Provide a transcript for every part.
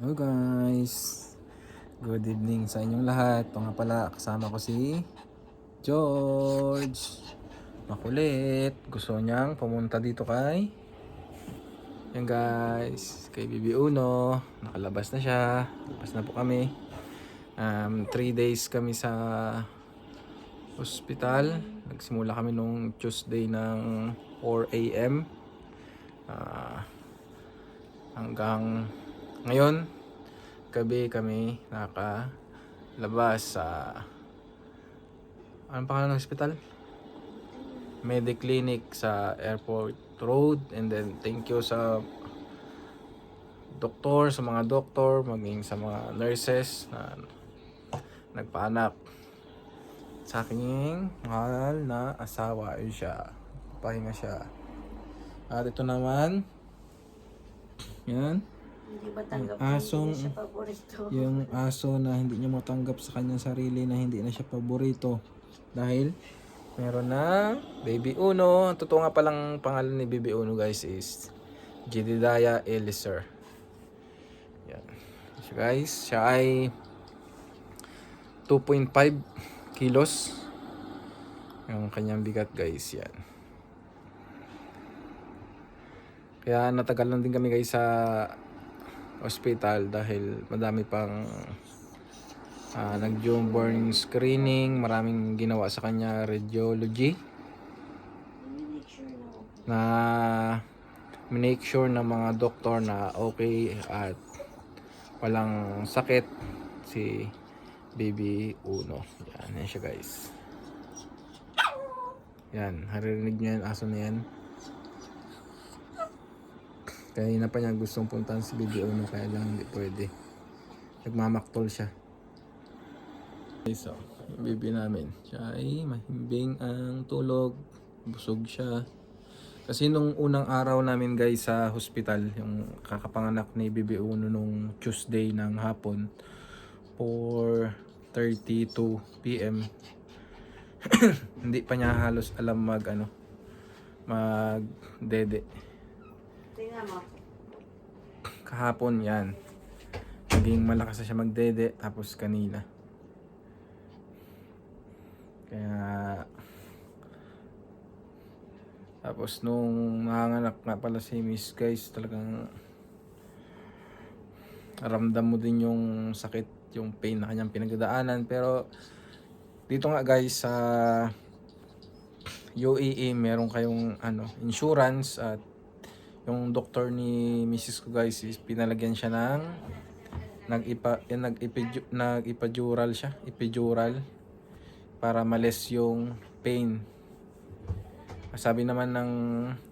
Hello guys, good evening sa inyong lahat. Ito nga pala, kasama ko si George. Makulit, gusto niyang pumunta dito kay yan guys, kay Bibi Uno. Nakalabas na siya, labas na po kami. 3 days kami sa hospital. Nagsimula kami nung Tuesday ng 4 a.m. Hanggang ngayon gabi kami nakalabas sa anong pangalan ng hospital? Mediclinic sa Airport Road. And then thank you sa doktor, sa mga doktor, maging sa mga nurses na nagpaanak sa aking mahal na asawa. Ayun siya, pahinga siya. At ito naman, yan, Hindi matanggap yung asong, hindi siya paborito. yung aso na hindi niya matanggap sa kanyang sarili na hindi na siya paborito dahil meron na Baby Uno. Ang totoo nga palang pangalan ni Baby Uno guys is Jedediah Eliezer. Yan. So guys, siya ay 2.5 kilos yung kanyang bigat guys. Yan. Kaya natagalan din kami guys sa hospital dahil madami pang nag-newborn screening, maraming ginawa sa kanya radiology na make sure na mga doktor na okay at walang sakit si Baby Uno. Yan siya guys. Yan, haririnig niyo yan, aso na yan. Kaya na pa niya gustong puntahan si Baby Uno, kaya lang hindi pwede. Nagmamaktol siya. Okay, so, yung baby namin, siya ay mahimbing ang tulog. Busog siya. Kasi nung unang araw namin guys sa hospital, yung kakapanganak ni Baby Uno nung Tuesday ng hapon, 4:32 p.m. Hindi pa niya halos alam mag dede. Tingnan mo. Kahapon yan, naging malakas na siya magdede, tapos kanina. Kaya tapos nung nanganak nga pala si Miss guys, talagang ramdam mo din yung sakit, yung pain na kanyang pinagdadaanan. Pero dito nga guys sa UAE meron kayong insurance, at yung doktor ni Mrs. ko guys is pinalagyan siya ng nag-epidural siya, epidural, para males yung pain. Sabi naman ng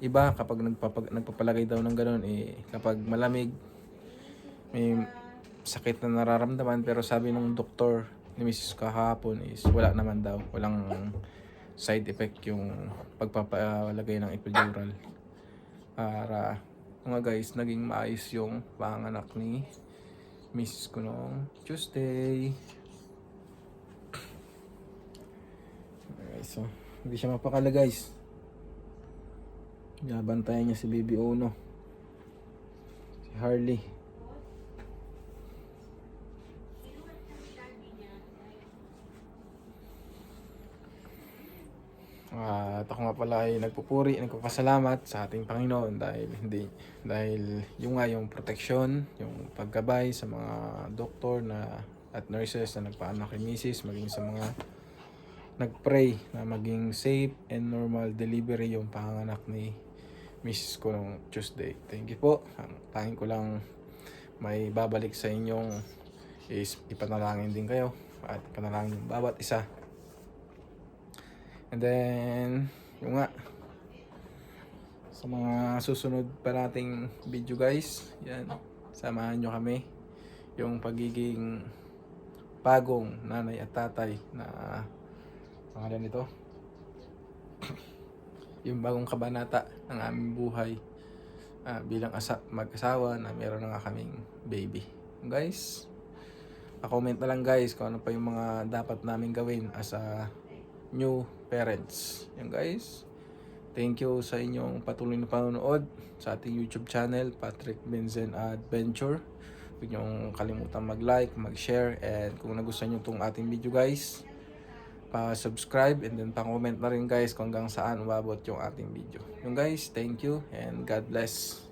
iba, kapag nagpapalagay daw ng gano'n, kapag malamig, may sakit na nararamdaman. Pero sabi ng doktor ni Mrs. kahapon is wala naman daw. Walang side effect yung pagpapalagay ng epidural. Para mga guys, naging maayos yung panganak ni Mrs. ko noong Tuesday. Okay, so hindi siya mapakala guys. Nabantayan niya si Baby Uno, si Harley. At ako nga pala ay nagpupuri, nagpapasalamat sa ating Panginoon dahil yung proteksyon, yung paggabay sa mga doktor na at nurses na nagpaanak kay Mrs., maging sa mga nagpray na maging safe and normal delivery yung panganak ni Mrs. ko nung Tuesday. Thank you po. Ang tanging ko lang may babalik sa inyong is ipanalangin din kayo at ipanalangin yung bawat isa. And then, yung nga, sa mga susunod pa nating video guys, yan, samahan nyo kami yung pagiging bagong nanay at tatay na pangalan nito, yung bagong kabanata ng aming buhay bilang mag-asawa na meron na nga kaming baby. Guys, pa-comment na lang guys kung ano pa yung mga dapat namin gawin as a new parents. Yan guys, thank you sa inyong patuloy na panonood sa ating YouTube channel, Patrick Benzen Adventure. Huwag niyong kalimutan mag-like, mag-share, and kung nagustuhan niyo itong ating video guys, pa-subscribe and then pa-comment na rin guys kung hanggang saan umabot yung ating video. Yung guys, thank you and God bless.